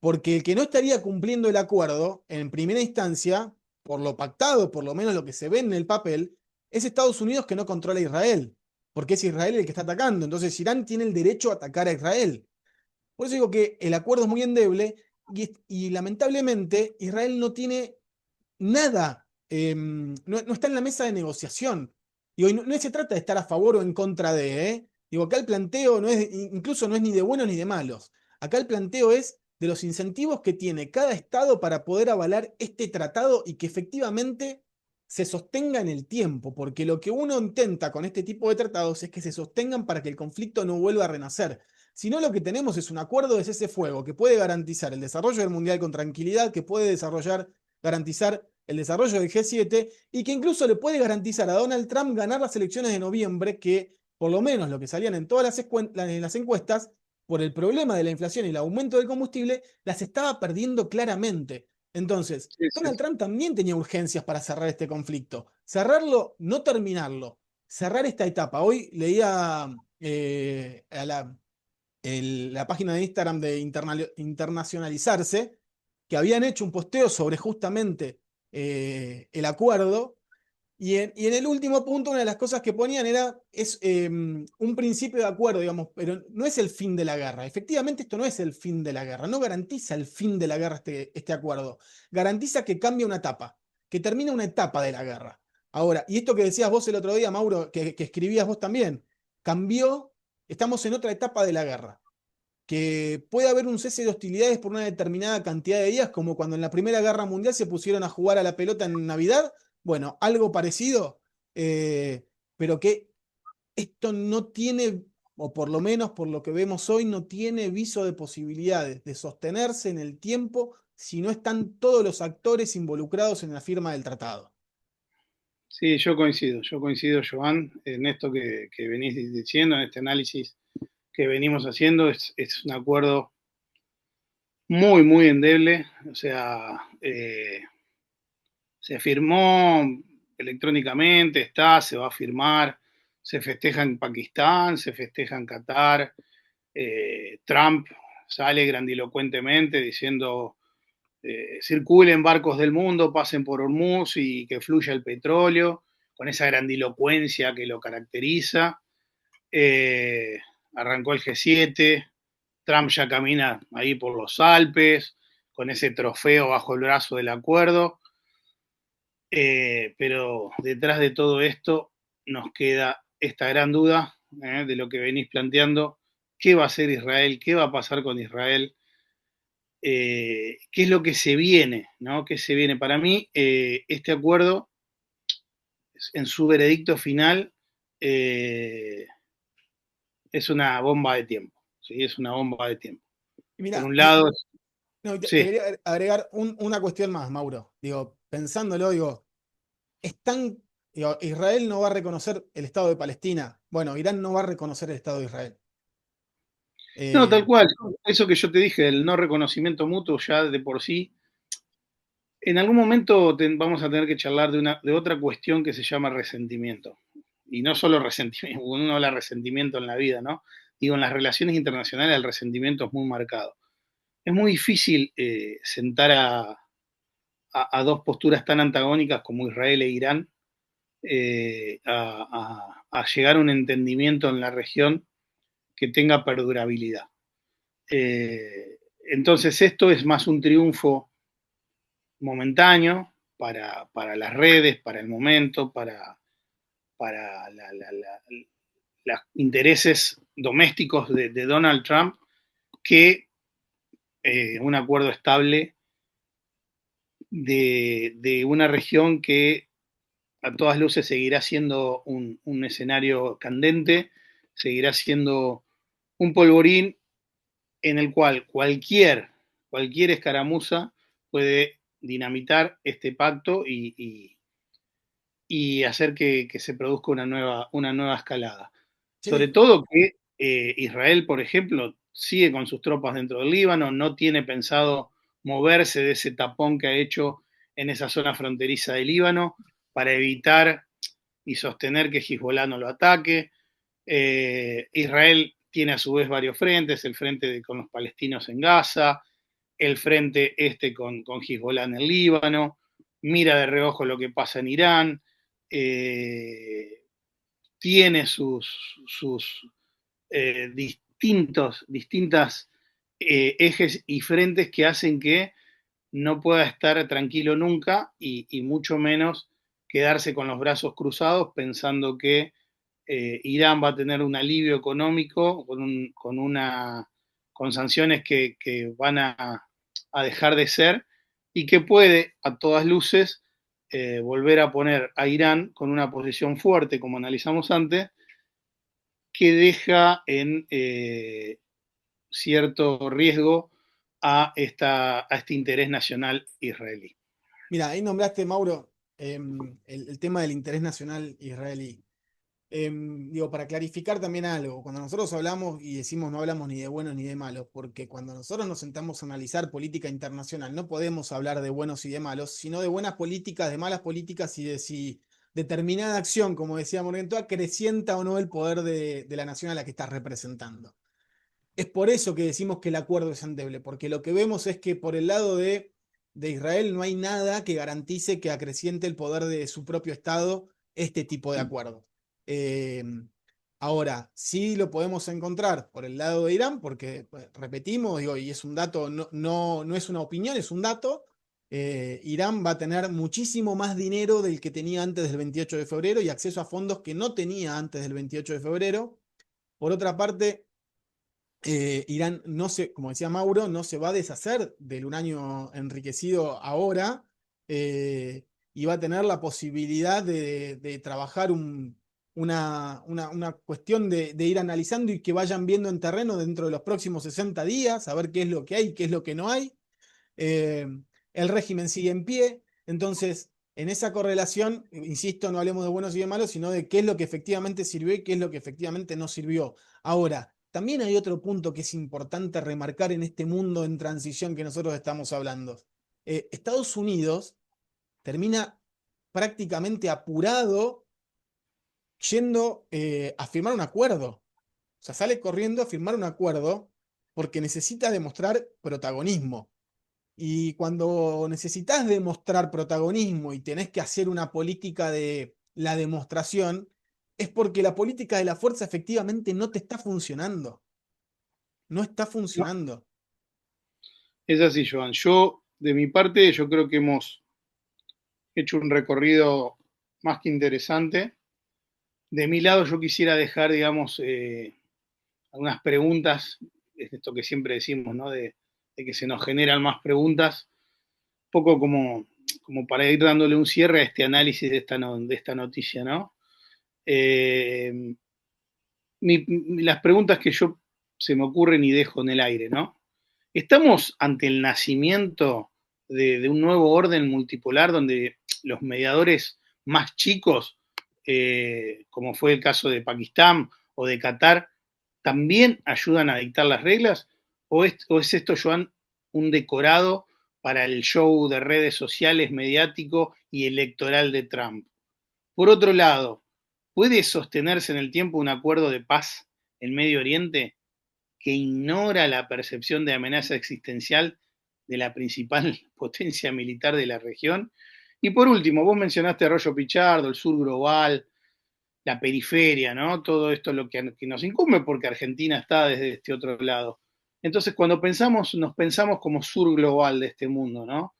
porque el que no estaría cumpliendo el acuerdo en primera instancia, por lo pactado, por lo menos lo que se ve en el papel, es Estados Unidos, que no controla a Israel, porque es Israel el que está atacando. Entonces Irán tiene el derecho a atacar a Israel. Por eso digo que el acuerdo es muy endeble y lamentablemente Israel no tiene nada, no está en la mesa de negociación. Y hoy no se trata de estar a favor o en contra de, Digo, acá el planteo no es, incluso no es ni de buenos ni de malos. Acá el planteo es de los incentivos que tiene cada Estado para poder avalar este tratado y que efectivamente se sostenga en el tiempo, porque lo que uno intenta con este tipo de tratados es que se sostengan para que el conflicto no vuelva a renacer. Si no, lo que tenemos es un acuerdo de cese-fuego que puede garantizar el desarrollo del Mundial con tranquilidad, que puede garantizar el desarrollo del G7 y que incluso le puede garantizar a Donald Trump ganar las elecciones de noviembre, que por lo menos lo que salían en todas las encuestas, por el problema de la inflación y el aumento del combustible, las estaba perdiendo claramente. Entonces, Sí, sí, Donald Trump también tenía urgencias para cerrar este conflicto. Cerrarlo, no terminarlo. Cerrar esta etapa. Hoy leía a la página de Instagram de Internacionalizarse, que habían hecho un posteo sobre justamente el acuerdo, y en el último punto, una de las cosas que ponían es un principio de acuerdo, digamos, pero no es el fin de la guerra. Efectivamente, esto no es el fin de la guerra, no garantiza el fin de la guerra este acuerdo. Garantiza que cambia una etapa, que termina una etapa de la guerra. Ahora, y esto que decías vos el otro día, Mauro, que escribías vos también, cambió, estamos en otra etapa de la guerra. Que puede haber un cese de hostilidades por una determinada cantidad de días, como cuando en la Primera Guerra Mundial se pusieron a jugar a la pelota en Navidad. Bueno, algo parecido, eh, pero que esto no tiene, o por lo menos por lo que vemos hoy, no tiene viso de posibilidades de sostenerse en el tiempo si no están todos los actores involucrados en la firma del tratado. sí, yo coincido, Joan, en esto que venís diciendo, en este análisis que venimos haciendo, es un acuerdo muy, muy endeble, o sea, se firmó electrónicamente, se va a firmar, se festeja en Pakistán, se festeja en Qatar, Trump sale grandilocuentemente diciendo circulen barcos del mundo, pasen por Hormuz y que fluya el petróleo, con esa grandilocuencia que lo caracteriza. Arrancó el G7, Trump ya camina ahí por los Alpes, con ese trofeo bajo el brazo del acuerdo, pero detrás de todo esto nos queda esta gran duda de lo que venís planteando, qué va a hacer Israel, qué va a pasar con Israel, qué es lo que se viene, ¿no? ¿Qué se viene? Para mí, este acuerdo, en su veredicto final, eh, es una bomba de tiempo, ¿sí? Es una bomba de tiempo. Y Por mira, un lado, no, te sí, quería agregar una cuestión más, Mauro. Digo, pensándolo, digo, digo, Israel no va a reconocer el Estado de Palestina. Bueno, Irán no va a reconocer el Estado de Israel. no, tal Eh, cual, eso que yo te dije, el no reconocimiento mutuo ya de por sí. En algún momento vamos a tener que charlar de otra cuestión que se llama resentimiento. Y no solo resentimiento, uno habla de resentimiento en la vida, ¿no? Digo, en las relaciones internacionales el resentimiento es muy marcado. Es muy difícil sentar a dos posturas tan antagónicas como Israel e Irán a llegar a un entendimiento en la región que tenga perdurabilidad. Entonces esto es más un triunfo momentáneo para las redes, para el momento, para los intereses domésticos de Donald Trump, que un acuerdo estable de una región que a todas luces seguirá siendo un escenario candente, seguirá siendo un polvorín en el cual cualquier escaramuza puede dinamitar este pacto y hacer que se produzca una nueva escalada. Sobre sí, todo que Israel, por ejemplo, sigue con sus tropas dentro del Líbano, no tiene pensado moverse de ese tapón que ha hecho en esa zona fronteriza del Líbano para evitar y sostener que Hezbollah no lo ataque. Israel tiene a su vez varios frentes, el frente con los palestinos en Gaza, el frente este con Hezbollah en el Líbano, mira de reojo lo que pasa en Irán, eh, tiene sus distintas ejes y frentes que hacen que no pueda estar tranquilo nunca y mucho menos quedarse con los brazos cruzados pensando que Irán va a tener un alivio económico con sanciones que van a dejar de ser y que puede, a todas luces, volver a poner a Irán con una posición fuerte, como analizamos antes, que deja en cierto riesgo a este interés nacional israelí. Mira, ahí nombraste, Mauro, el tema del interés nacional israelí. Digo, para clarificar también algo, cuando nosotros hablamos y decimos no hablamos ni de buenos ni de malos, porque cuando nosotros nos sentamos a analizar política internacional, no podemos hablar de buenos y de malos, sino de buenas políticas, de malas políticas y de si determinada acción, como decía Morgenthau, acrecienta o no el poder de la nación a la que estás representando. Es por eso que decimos que el acuerdo es endeble, porque lo que vemos es que por el lado de Israel no hay nada que garantice que acreciente el poder de su propio Estado este tipo de acuerdo. Eh, Ahora, sí lo podemos encontrar por el lado de Irán, porque repetimos, digo, y es un dato, no es una opinión, es un dato. Irán va a tener muchísimo más dinero del que tenía antes del 28 de febrero y acceso a fondos que no tenía antes del 28 de febrero. Por otra parte, Irán no se, como decía Mauro, no se va a deshacer del uranio enriquecido ahora, y va a tener la posibilidad de trabajar una cuestión de ir analizando y que vayan viendo en terreno dentro de los próximos 60 días, a ver qué es lo que hay, qué es lo que no hay. Eh, el régimen sigue en pie, entonces en esa correlación, insisto, no hablemos de buenos y de malos, sino de qué es lo que efectivamente sirvió y qué es lo que efectivamente no sirvió. Ahora, también hay otro punto que es importante remarcar en este mundo en transición que nosotros estamos hablando. Estados Unidos termina prácticamente apurado yendo a firmar un acuerdo. O sea, sale corriendo a firmar un acuerdo porque necesita demostrar protagonismo. Y cuando necesitas demostrar protagonismo y tenés que hacer una política de la demostración, es porque la política de la fuerza efectivamente no te está funcionando. No está No, funcionando. es así, Joan. Yo, de mi parte, yo creo que hemos hecho un recorrido más que interesante. De mi lado, yo quisiera dejar, digamos, algunas preguntas, es esto que siempre decimos, ¿no? De que se nos generan más preguntas, un poco como para ir dándole un cierre a este análisis de esta noticia, ¿no? Eh, las preguntas que yo se me ocurren y dejo en el aire, ¿no? ¿Estamos ante el nacimiento de un nuevo orden multipolar donde los mediadores más chicos, como fue el caso de Pakistán o de Qatar, también ayudan a dictar las reglas? O es esto, Joan, un decorado para el show de redes sociales, mediático y electoral de Trump? Por otro lado, ¿puede sostenerse en el tiempo un acuerdo de paz en Medio Oriente que ignora la percepción de amenaza existencial de la principal potencia militar de la región? Y por último, vos mencionaste Arroyo Pichardo, el sur global, la periferia, ¿no? Todo esto es lo que nos incumbe porque Argentina está desde este otro lado. Entonces, cuando pensamos, nos pensamos como sur global de este mundo, ¿no?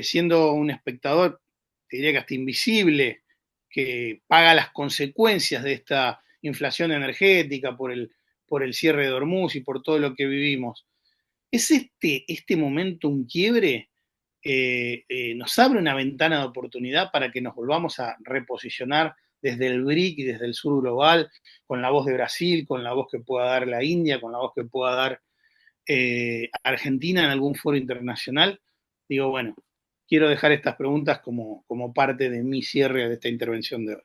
Siendo un espectador, te diría que hasta invisible, que paga las consecuencias de esta inflación energética por el cierre de Hormuz y por todo lo que vivimos. ¿Es este momento un quiebre? Nos abre una ventana de oportunidad para que nos volvamos a reposicionar desde el BRIC y desde el sur global, con la voz de Brasil, con la voz que pueda dar la India, con la voz que pueda dar Argentina en algún foro internacional. Digo, bueno, quiero dejar estas preguntas como parte de mi cierre de esta intervención de hoy.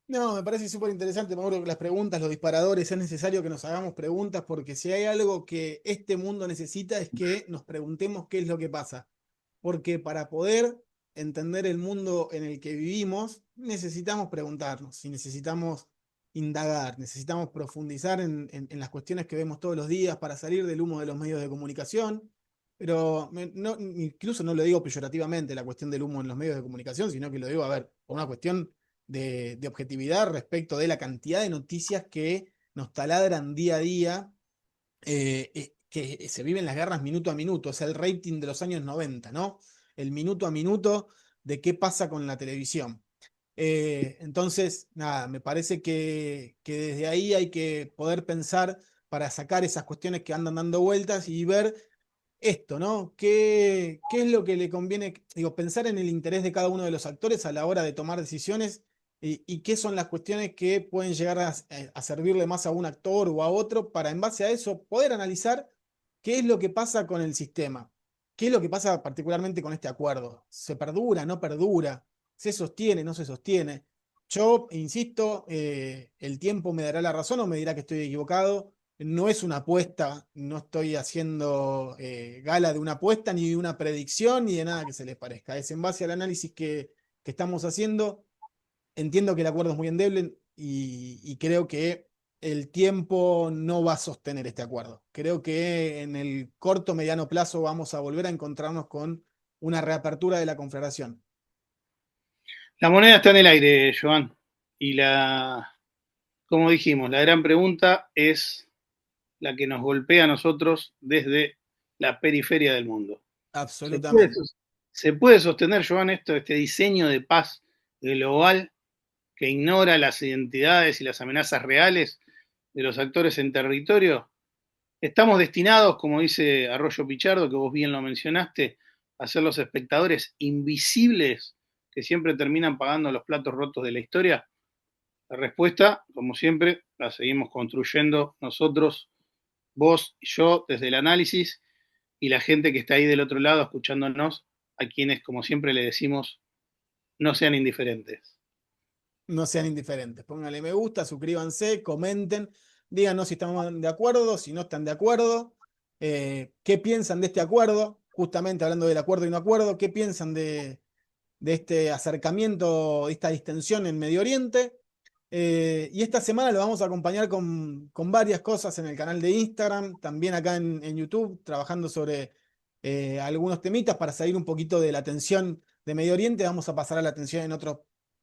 No, me parece súper interesante, Mauro, que las preguntas, los disparadores, es necesario que nos hagamos preguntas porque si hay algo que este mundo necesita es que nos preguntemos qué es lo que pasa. Porque para poder entender el mundo en el que vivimos, necesitamos preguntarnos y necesitamos indagar, necesitamos profundizar en las cuestiones que vemos todos los días para salir del humo de los medios de comunicación. Pero incluso no lo digo peyorativamente la cuestión del humo en los medios de comunicación, sino que lo digo, a ver, por una cuestión de objetividad respecto de la cantidad de noticias que nos taladran día a día, que se viven las guerras minuto a minuto, es el rating de los años 90, ¿no? El minuto a minuto de qué pasa con la televisión. Entonces, nada, me parece que desde ahí hay que poder pensar para sacar esas cuestiones que andan dando vueltas y ver esto, ¿no? ¿Qué es lo que le conviene? Digo, pensar en el interés de cada uno de los actores a la hora de tomar decisiones y qué son las cuestiones que pueden llegar a servirle más a un actor o a otro para en base a eso poder analizar qué es lo que pasa con el sistema, qué es lo que pasa particularmente con este acuerdo. ¿Se perdura, no perdura? ¿Se sostiene, no se sostiene? Yo, insisto, el tiempo me dará la razón o me dirá que estoy equivocado. No es una apuesta, no estoy haciendo gala de una apuesta, ni de una predicción, ni de nada que se les parezca. Es en base al análisis que estamos haciendo. Entiendo que el acuerdo es muy endeble y creo que el tiempo no va a sostener este acuerdo. Creo que en el corto mediano plazo vamos a volver a encontrarnos con una reapertura de la Confederación. La moneda está en el aire, Joan. Y como dijimos, la gran pregunta es la que nos golpea a nosotros desde la periferia del mundo. ¿Se puede, Absolutamente. se puede sostener, Joan, este diseño de paz global que ignora las identidades y las amenazas reales de los actores en territorio? Estamos destinados, como dice Arroyo Pichardo, que vos bien lo mencionaste, a ser los espectadores invisibles que siempre terminan pagando los platos rotos de la historia. La respuesta, como siempre, la seguimos construyendo nosotros, vos y yo, desde el análisis, y la gente que está ahí del otro lado escuchándonos, a quienes, como siempre, le decimos, no sean indiferentes. No sean indiferentes. Pónganle me gusta, suscríbanse, comenten, díganos si estamos de acuerdo, si no están de acuerdo, qué piensan de este acuerdo, justamente hablando del acuerdo y no acuerdo, qué piensan de este acercamiento, de esta distensión en Medio Oriente. Y esta semana lo vamos a acompañar con varias cosas en el canal de Instagram, también acá en YouTube, trabajando sobre algunos temitas para salir un poquito de la tensión de Medio Oriente. Vamos a pasar a la tensión en otros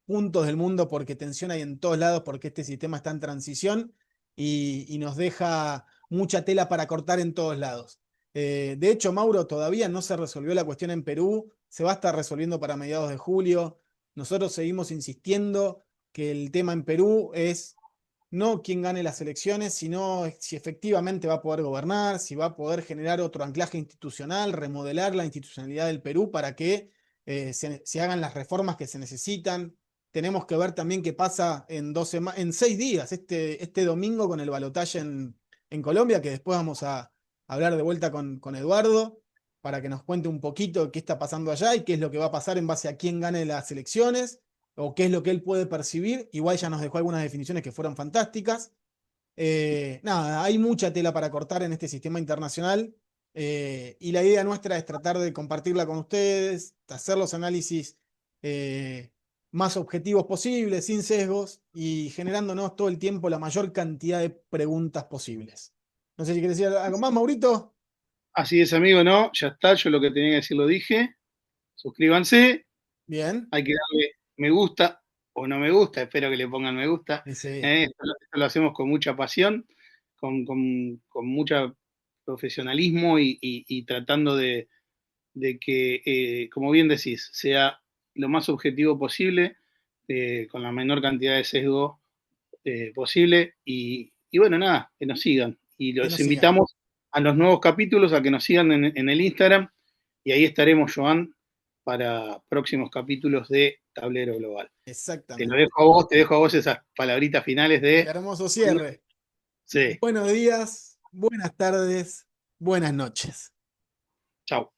puntos del mundo porque tensión hay en todos lados, porque este sistema está en transición y nos deja mucha tela para cortar en todos lados. De hecho, Mauro, todavía no se resolvió la cuestión en Perú, se va a estar resolviendo para mediados de julio. Nosotros seguimos insistiendo que el tema en Perú es no quién gane las elecciones, sino si efectivamente va a poder gobernar, si va a poder generar otro anclaje institucional, remodelar la institucionalidad del Perú para que se hagan las reformas que se necesitan. Tenemos que ver también qué pasa en 6 días, este domingo con el balotaje en Colombia, que después vamos a hablar de vuelta con Eduardo para que nos cuente un poquito qué está pasando allá y qué es lo que va a pasar en base a quién gane las elecciones o qué es lo que él puede percibir. Igual ya nos dejó algunas definiciones que fueron fantásticas. Nada, hay mucha tela para cortar en este sistema internacional y la idea nuestra es tratar de compartirla con ustedes, hacer los análisis más objetivos posibles, sin sesgos y generándonos todo el tiempo la mayor cantidad de preguntas posibles. No sé si quieres decir algo más, Maurito. Así es, amigo, ¿no? Ya está, yo lo que tenía que decir lo dije. Suscríbanse, Bien. hay que darle me gusta o no me gusta, espero que le pongan me gusta. Sí, Esto lo hacemos con mucha pasión, con mucho profesionalismo y tratando de que, como bien decís, sea lo más objetivo posible, con la menor cantidad de sesgo posible. Y bueno, nada, que nos sigan. Y que los nos sigan. invitamos a los nuevos capítulos, a que nos sigan en el Instagram. Y ahí estaremos, Joan, para próximos capítulos de Tablero Global. Te lo Exactamente. dejo a vos, te dejo a vos esas palabritas finales El de... hermoso cierre. Sí, Buenos días, buenas tardes, buenas noches. chau.